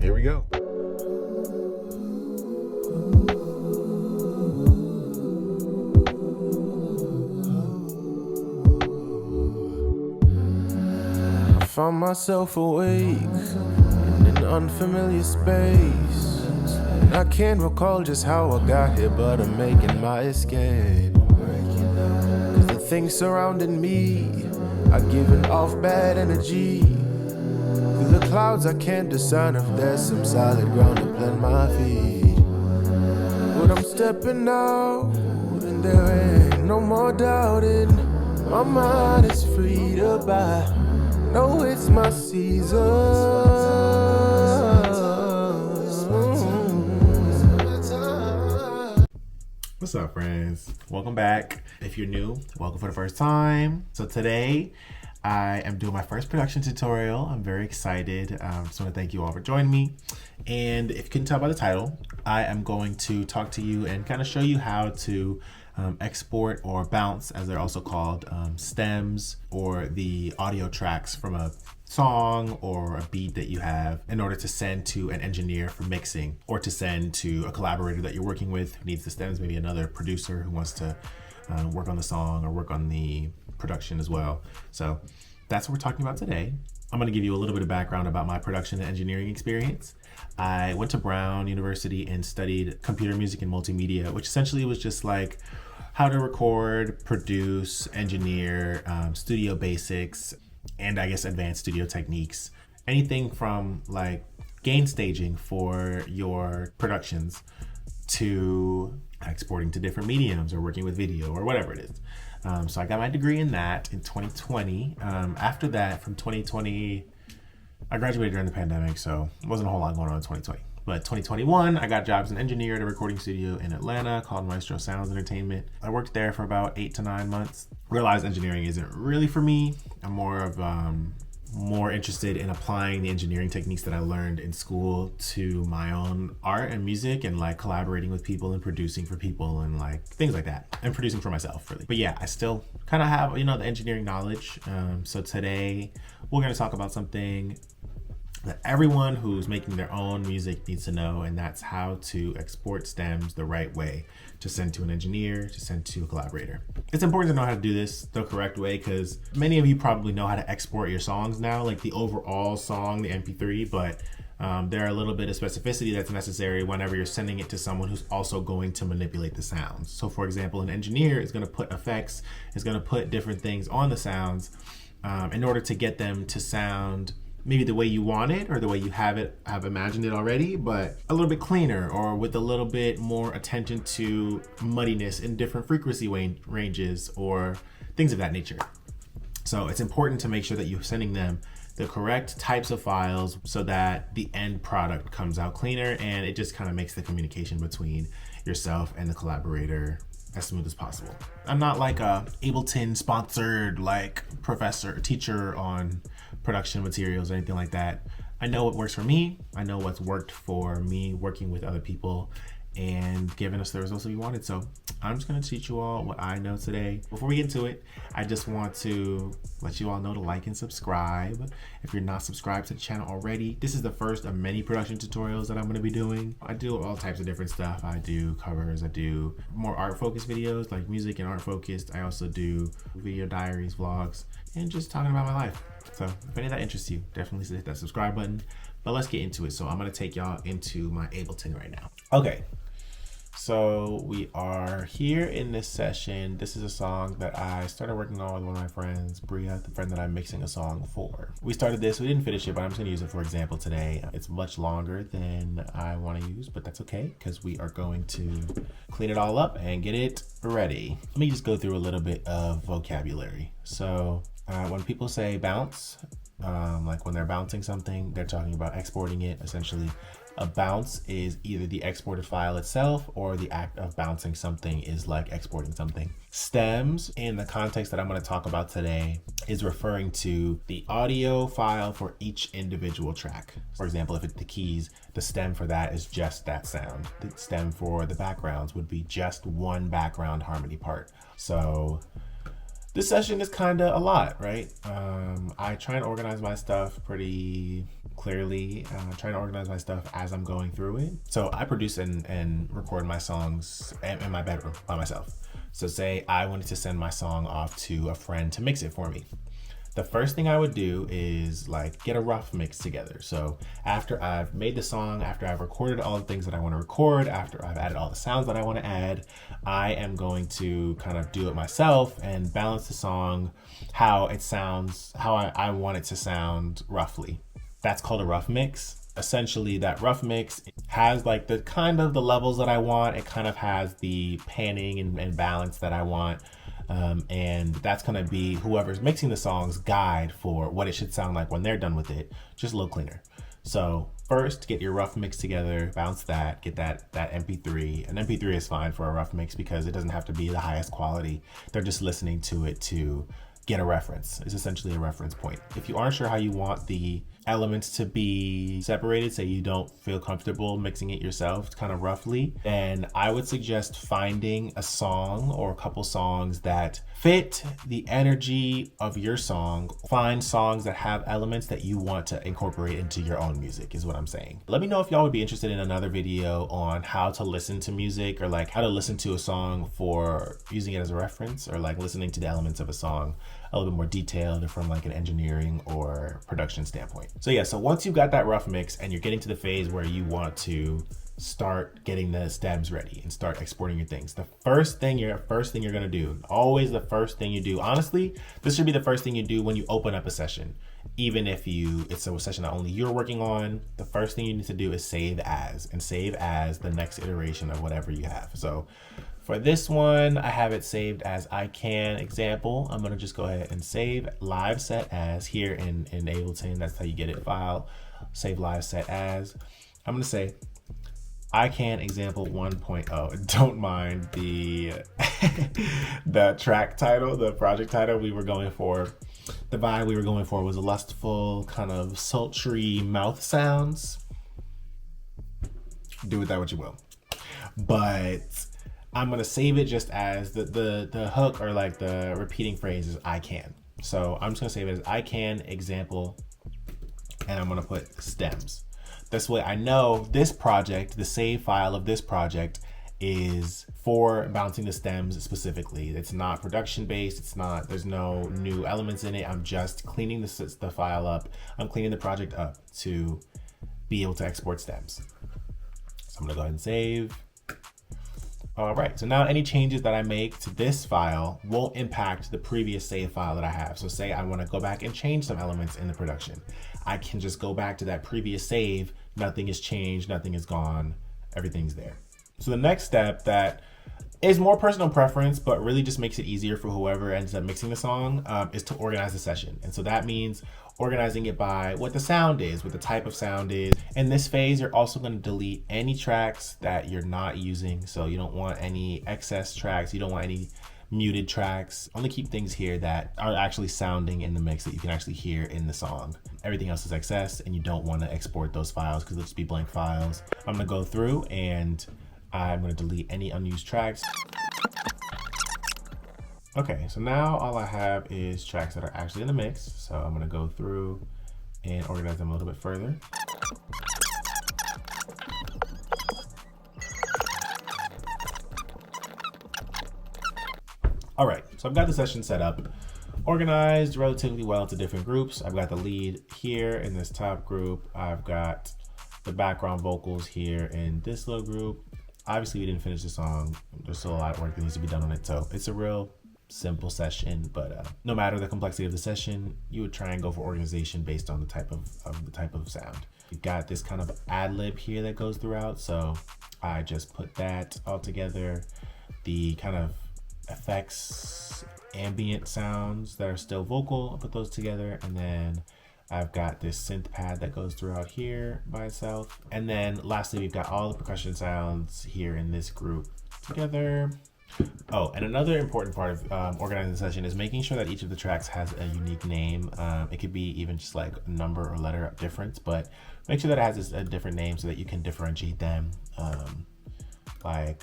Here we go. I found myself awake in an unfamiliar space. I can't recall just how I got here, but I'm making my escape. Cause the things surrounding me are giving off bad energy. Through the clouds I can't discern if there's some solid ground to plant my feet. But I'm stepping out and there ain't no more doubting. My mind is free to buy. No, it's my season. What's up, friends? Welcome back. If you're new, welcome for the first time. So today I am doing my first production tutorial. I'm very excited. Just want to thank you all for joining me. And if you couldn't tell by the title, I am going to talk to you and kind of show you how to export or bounce, as they're also called, stems or the audio tracks from a song or a beat that you have in order to send to an engineer for mixing, or to send to a collaborator that you're working with who needs the stems, maybe another producer who wants to work on the song or work on the production as well. So that's what we're talking about today. I'm going to give you a little bit of background about my production and engineering experience. I went to Brown University and studied computer music and multimedia, which essentially was just like how to record, produce, engineer, studio basics, and I guess advanced studio techniques. Anything from like gain staging for your productions to exporting to different mediums or working with video or whatever it is. So I got my degree in that in 2020. After that, from 2020, I graduated during the pandemic, so it wasn't a whole lot going on in 2020. But 2021, I got jobs as an engineer at a recording studio in Atlanta called Maestro Sounds Entertainment. I worked there for about 8 to 9 months. Realized engineering isn't really for me. I'm more interested in applying the engineering techniques that I learned in school to my own art and music, and like collaborating with people and producing for people and like things like that, and producing for myself really. But yeah, I still kind of have, the engineering knowledge. So today we're going to talk about something that everyone who's making their own music needs to know, and that's how to export stems the right way to send to an engineer, to send to a collaborator. It's important to know how to do this the correct way, because many of you probably know how to export your songs now, like the overall song, the MP3, but there are a little bit of specificity that's necessary whenever you're sending it to someone who's also going to manipulate the sounds. So for example, an engineer is going to put effects, is going to put different things on the sounds in order to get them to sound maybe the way you want it or the way you have imagined it already, but a little bit cleaner or with a little bit more attention to muddiness in different frequency ranges or things of that nature. So it's important to make sure that you're sending them the correct types of files so that the end product comes out cleaner, and it just kind of makes the communication between yourself and the collaborator as smooth as possible. I'm not like a Ableton sponsored like teacher on production materials or anything like that. I know what works for me. I know what's worked for me working with other people and giving us the results that we wanted. So I'm just going to teach you all what I know today. Before we get into it, I just want to let you all know to like and subscribe. If you're not subscribed to the channel already, this is the first of many production tutorials that I'm going to be doing. I do all types of different stuff. I do covers, I do more art focused videos like music and art focused. I also do video diaries, vlogs, and just talking about my life. So if any of that interests you, definitely hit that subscribe button. But let's get into it. So I'm going to take y'all into my Ableton right now. Okay. So we are here in this session. This is a song that I started working on with one of my friends, Bria, the friend that I'm mixing a song for. We started this, we didn't finish it, but I'm just gonna use it for example today. It's much longer than I wanna use, but that's okay, because we are going to clean it all up and get it ready. Let me just go through a little bit of vocabulary. So when people say bounce, like when they're bouncing something, they're talking about exporting it. Essentially, a bounce is either the exported file itself, or the act of bouncing something is like exporting something. Stems, in the context that I'm going to talk about today, is referring to the audio file for each individual track. For example, if it's the keys, the stem for that is just that sound. The stem for the backgrounds would be just one background harmony part. So this session is kind of a lot, right? I try and organize my stuff pretty clearly, trying to organize my stuff as I'm going through it. So I produce and record my songs in my bedroom by myself. So say I wanted to send my song off to a friend to mix it for me. The first thing I would do is like get a rough mix together. So after I've made the song, after I've recorded all the things that I want to record, after I've added all the sounds that I want to add, I am going to kind of do it myself and balance the song how it sounds, how I want it to sound roughly. That's called a rough mix. Essentially, that rough mix has like the kind of the levels that I want. It kind of has the panning and balance that I want. And that's gonna be whoever's mixing the song's guide for what it should sound like when they're done with it, just a little cleaner. So first, get your rough mix together, bounce that, get that MP3. An MP3 is fine for a rough mix because it doesn't have to be the highest quality. They're just listening to it to get a reference. It's essentially a reference point. If you aren't sure how you want the elements to be separated, say you don't feel comfortable mixing it yourself kind of roughly, then I would suggest finding a song or a couple songs that fit the energy of your song. Find songs that have elements that you want to incorporate into your own music is what I'm saying. Let me know if y'all would be interested in another video on how to listen to music, or like how to listen to a song for using it as a reference, or like listening to the elements of a song a little bit more detailed from like an engineering or production standpoint. So yeah, so once you've got that rough mix and you're getting to the phase where you want to start getting the stems ready and start exporting your things, the first thing you're gonna do, always the first thing you do, honestly, this should be the first thing you do when you open up a session. Even if it's a session that only you're working on, the first thing you need to do is save as the next iteration of whatever you have. So for this one, I have it saved as I can example. I'm gonna just go ahead and save live set as here in Ableton. That's how you get it file. Save live set as. I'm gonna say I can example 1.0. Don't mind the the track title, the project title we were going for. The vibe we were going for was lustful, kind of sultry mouth sounds. Do with that what you will. But I'm gonna save it just as the hook, or like the repeating phrase is I can. So I'm just gonna save it as I can example, and I'm gonna put stems. This way I know this project, the save file of this project, is for bouncing the stems specifically. It's not production based. There's no new elements in it. I'm just cleaning the file up. I'm cleaning the project up to be able to export stems. So I'm gonna go ahead and save. All right, so now any changes that I make to this file won't impact the previous save file that I have. So say I wanna go back and change some elements in the production. I can just go back to that previous save. Nothing has changed, nothing is gone, everything's there. So the next step that is more personal preference, but really just makes it easier for whoever ends up mixing the song, is to organize the session. And so that means organizing it by what the sound is, what the type of sound is. In this phase, you're also going to delete any tracks that you're not using. So you don't want any excess tracks. You don't want any muted tracks. Only keep things here that are actually sounding in the mix that you can actually hear in the song. Everything else is excess, and you don't want to export those files because they'll just be blank files. I'm going to go through and I'm going to delete any unused tracks. Okay, so now all I have is tracks that are actually in the mix. So I'm gonna go through and organize them a little bit further. All right, so I've got the session set up, organized relatively well into different groups. I've got the lead here in this top group. I've got the background vocals here in this little group. Obviously we didn't finish the song. There's still a lot of work that needs to be done on it. So it's a real simple session, but no matter the complexity of the session, you would try and go for organization based on the type of sound. You've got this kind of ad lib here that goes throughout, so I just put that all together. The kind of effects, ambient sounds that are still vocal, I put those together, and then I've got this synth pad that goes throughout here by itself. And then lastly, we've got all the percussion sounds here in this group together. Oh, and another important part of organizing the session is making sure that each of the tracks has a unique name. It could be even just like a number or letter of difference, but make sure that it has a different name so that you can differentiate them. Like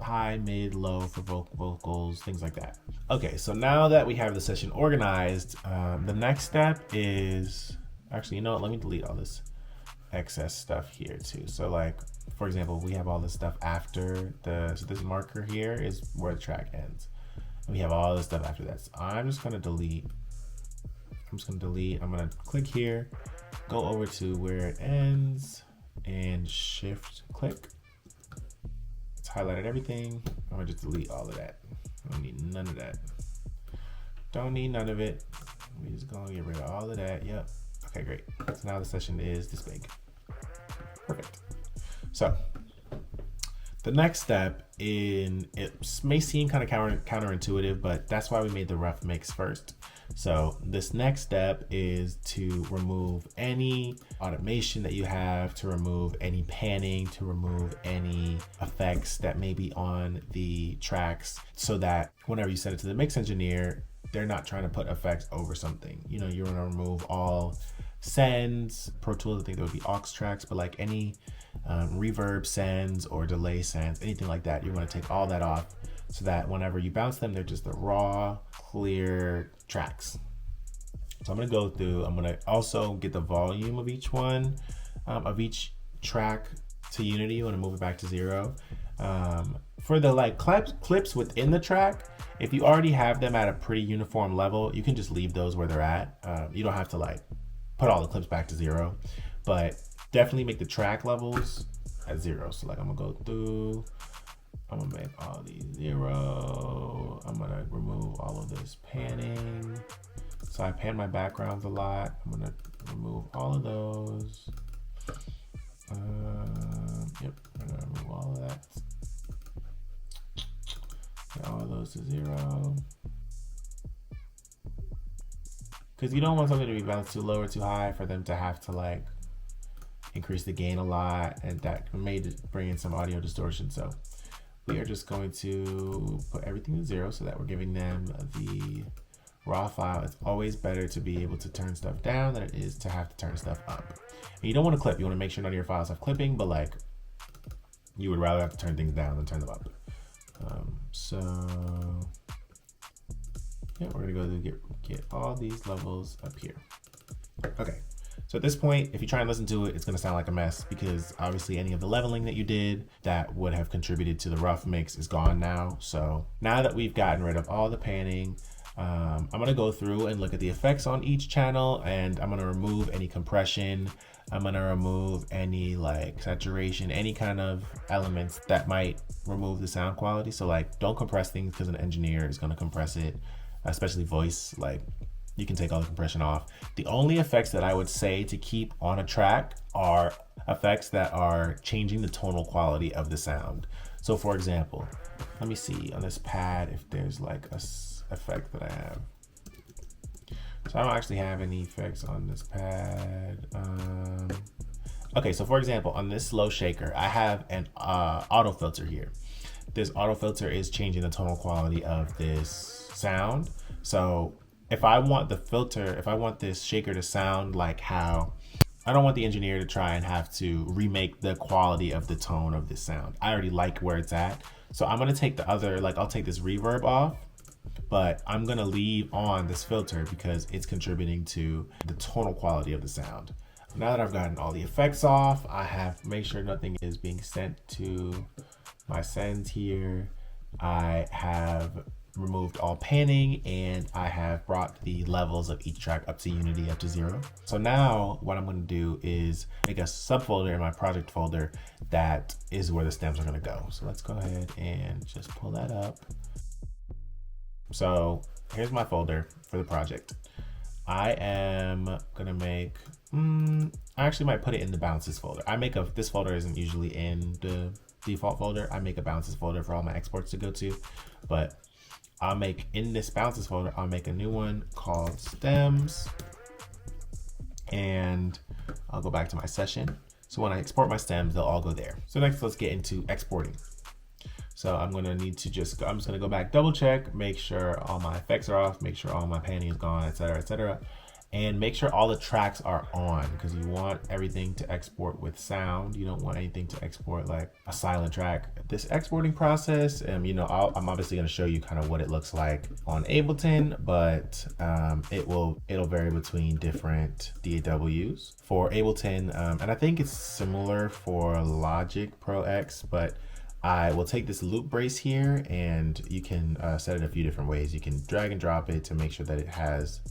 high, mid, low for vocals, things like that. Okay, so now that we have the session organized, the next step is Actually, you know what? Let me delete all this excess stuff here too. So like, for example, we have all this stuff after so this marker here is where the track ends. And we have all this stuff after that. So I'm just gonna delete. I'm gonna click here, go over to where it ends, and shift click. It's highlighted everything. I'm gonna just delete all of that. I don't need none of that. Don't need none of it. We're just gonna get rid of all of that. Yep. Okay, great. So now the session is this big. Perfect. So the next step it may seem kind of counterintuitive, but that's why we made the rough mix first. So this next step is to remove any automation that you have, to remove any panning, to remove any effects that may be on the tracks, so that whenever you send it to the mix engineer, they're not trying to put effects over something. You know, you're gonna remove all sends. Pro Tools, I think there would be aux tracks, but like any reverb sends or delay sends, anything like that, you want to take all that off so that whenever you bounce them, they're just the raw, clear tracks. So I'm going to go through, I'm going to also get the volume of each one, of each track to unity. You want to move it back to 0. For the like clips within the track, if you already have them at a pretty uniform level, you can just leave those where they're at. You don't have to like put all the clips back to 0, but definitely make the track levels at 0. So like I'm gonna go through, I'm gonna make all these 0. I'm gonna remove all of this panning. So I pan my backgrounds a lot. I'm gonna remove all of those. Yep, I'm gonna remove all of that. Get all of those to 0. Because you don't want something to be bounced too low or too high for them to have to like increase the gain a lot, and that may bring in some audio distortion. So we are just going to put everything to 0 so that we're giving them the raw file. It's always better to be able to turn stuff down than it is to have to turn stuff up. And you don't want to clip. You want to make sure none of your files have clipping, but like you would rather have to turn things down than turn them up. So yeah, we're gonna go to get all these levels up here. Okay, so at this point, if you try and listen to it, it's gonna sound like a mess because obviously any of the leveling that you did that would have contributed to the rough mix is gone now. So now that we've gotten rid of all the panning, I'm gonna go through and look at the effects on each channel, and I'm gonna remove any compression. I'm gonna remove any like saturation, any kind of elements that might remove the sound quality. So like don't compress things because an engineer is gonna compress it, especially voice. Like you can take all the compression off. The only effects that I would say to keep on a track are effects that are changing the tonal quality of the sound. So for example, let me see on this pad if there's like a effect that I have. So I don't actually have any effects on this pad. Okay, so for example, on this low shaker, I have an auto filter here. This auto filter is changing the tonal quality of this sound. So if I want the filter, if I want this shaker to sound like how, I don't want the engineer to try and have to remake the quality of the tone of this sound. I already like where it's at. So I'm gonna take the other, like I'll take this reverb off, but I'm gonna leave on this filter because it's contributing to the tonal quality of the sound. Now that I've gotten all the effects off, I have made sure nothing is being sent to my sends here. I have removed all panning, and I have brought the levels of each track up to unity, up to 0. So now what I'm gonna do is make a subfolder in my project folder that is where the stems are gonna go. So let's go ahead and just pull that up. So here's my folder for the project. I am gonna make, I actually might put it in the bounces folder. This folder isn't usually in the default folder. I make a bounces folder for all my exports to go to, but I'll make in this bounces folder, I'll make a new one called stems, and I'll go back to my session. So when I export my stems, they'll all go there. So next, let's get into exporting. So I'm gonna need to I'm just gonna go back, double check, make sure all my effects are off, make sure all my panning is gone, etc., etc. And make sure all the tracks are on, because you want everything to export with sound. You don't want anything to export like a silent track. This exporting process, I'm obviously going to show you kind of what it looks like on Ableton, but it'll vary between different DAWs. For Ableton, and I think it's similar for Logic Pro X, but I will take this loop brace here, and you can set it a few different ways. You can drag and drop it to make sure that it has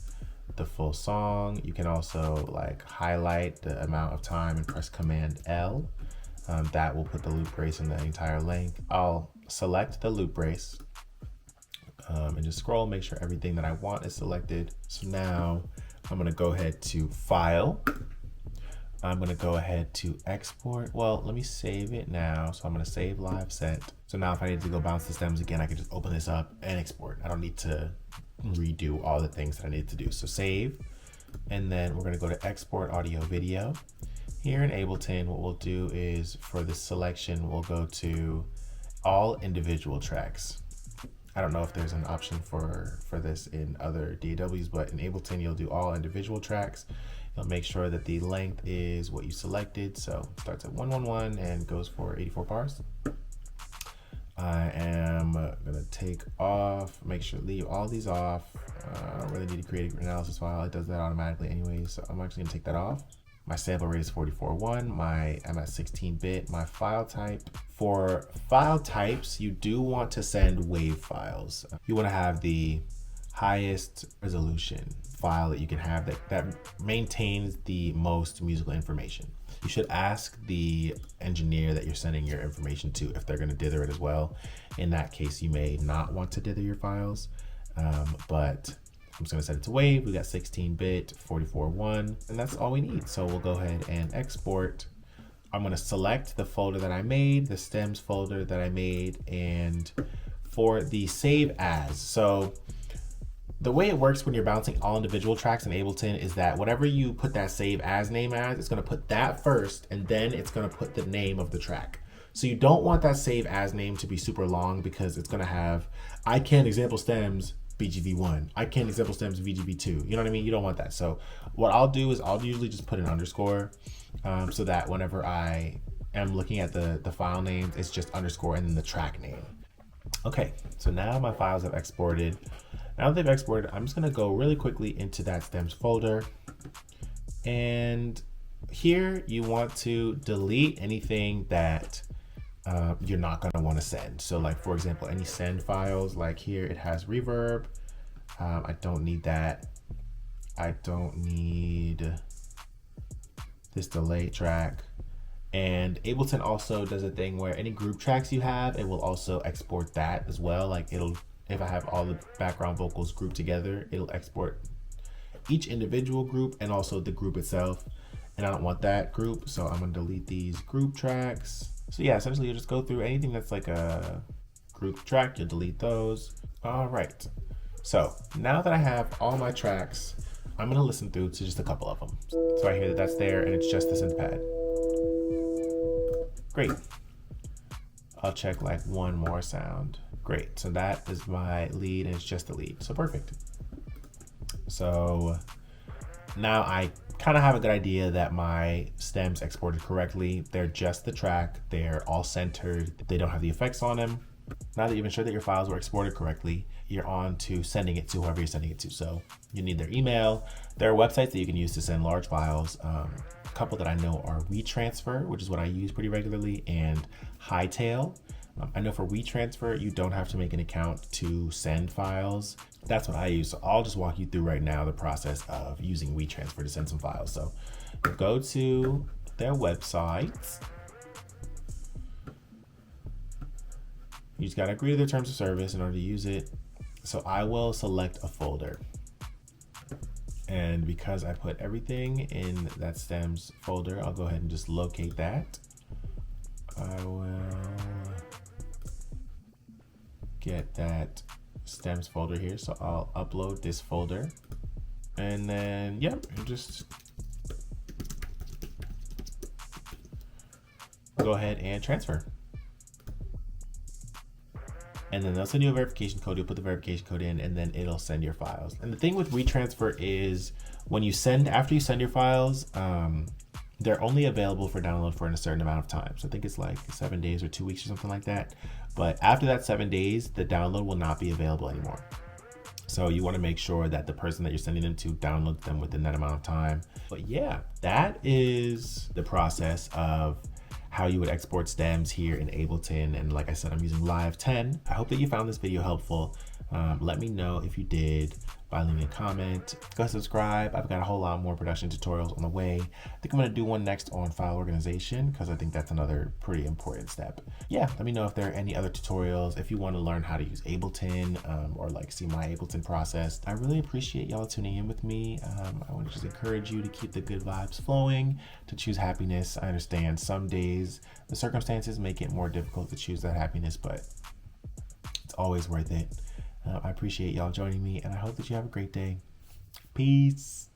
the full song. You can also like highlight the amount of time and press Command L. That will put the loop brace in the entire length. I'll select the loop brace and just scroll, make sure everything that I want is selected. So now I'm gonna go ahead to File. I'm gonna go ahead to Export. Well, let me save it now. So I'm gonna save live set. So now if I need to go bounce the stems again, I can just open this up and export. I don't need to redo all the things that I need to do. So save, and then we're going to go to export audio video. Here in Ableton, what we'll do is for this selection, we'll go to all individual tracks. I don't know if there's an option for this in other DAWs, but in Ableton, you'll do all individual tracks. You'll make sure that the length is what you selected. So it starts at 111 and goes for 84 bars. I am gonna take off, make sure leave all these off. I don't really need to create an analysis file. It does that automatically anyway, so I'm actually gonna take that off. My sample rate is 44.1. I'm at 16-bit. My file type, for file types, you do want to send WAV files. You want to have the highest resolution file that you can have that maintains the most musical information. You should ask the engineer that you're sending your information to if they're going to dither it as well. In that case, you may not want to dither your files, but I'm just going to set it to WAV. We got 16-bit, 44.1, and that's all we need. So we'll go ahead and export. I'm going to select the folder that I made, the stems folder that I made, and for the save as. So the way it works when you're bouncing all individual tracks in Ableton is that whatever you put that save as name as, it's going to put that first, and then it's going to put the name of the track. So you don't want that save as name to be super long, because it's going to have I can example stems VGV1, I can example stems VGV2. You know what I mean? You don't want that. So what I'll do is I'll usually just put an underscore so that whenever I am looking at the file names, it's just underscore and then the track name. Okay, so now my files have exported. Now that they've exported, I'm just gonna go really quickly into that stems folder. And here you want to delete anything that you're not gonna wanna send. So like, for example, any send files, like here it has reverb. I don't need that. I don't need this delay track. And Ableton also does a thing where any group tracks you have, it will also export that as well. Like if I have all the background vocals grouped together, it'll export each individual group and also the group itself. And I don't want that group, so I'm gonna delete these group tracks. So yeah, essentially you just go through anything that's like a group track, you'll delete those. All right, so now that I have all my tracks, I'm gonna listen through to just a couple of them. So I hear that that's there and it's just the synth pad. Great. I'll check like one more sound. Great, so that is my lead and it's just the lead, so perfect. So now I kind of have a good idea that my stems exported correctly. They're just the track, they're all centered, they don't have the effects on them. Now that you've ensured that your files were exported correctly, you're on to sending it to whoever you're sending it to. So you need their email. There are websites that you can use to send large files. A couple that I know are WeTransfer, which is what I use pretty regularly, and Hightail. I know for WeTransfer, you don't have to make an account to send files. That's what I use. So I'll just walk you through right now the process of using WeTransfer to send some files. So go to their website. You just gotta agree to their terms of service in order to use it. So I will select a folder. And because I put everything in that stems folder, I'll go ahead and just locate that. I will get that stems folder here. So I'll upload this folder and then, yep, just go ahead and transfer. And then they'll send you a verification code. You'll put the verification code in and then it'll send your files. And the thing with WeTransfer is after you send your files, they're only available for download for a certain amount of time. So I think it's like 7 days or 2 weeks or something like that. But after that 7 days, the download will not be available anymore. So you want to make sure that the person that you're sending them to downloads them within that amount of time. But yeah, that is the process of how you would export stems here in Ableton. And like I said, I'm using Live 10. I hope that you found this video helpful. Let me know if you did by leaving a comment. Go subscribe. I've got a whole lot more production tutorials on the way. I think I'm gonna do one next on file organization because I think that's another pretty important step. Yeah, let me know if there are any other tutorials. If you want to learn how to use Ableton or like see my Ableton process, I really appreciate y'all tuning in with me. I want to just encourage you to keep the good vibes flowing, to choose happiness. I understand some days the circumstances make it more difficult to choose that happiness, but it's always worth it. I appreciate y'all joining me, and I hope that you have a great day. Peace.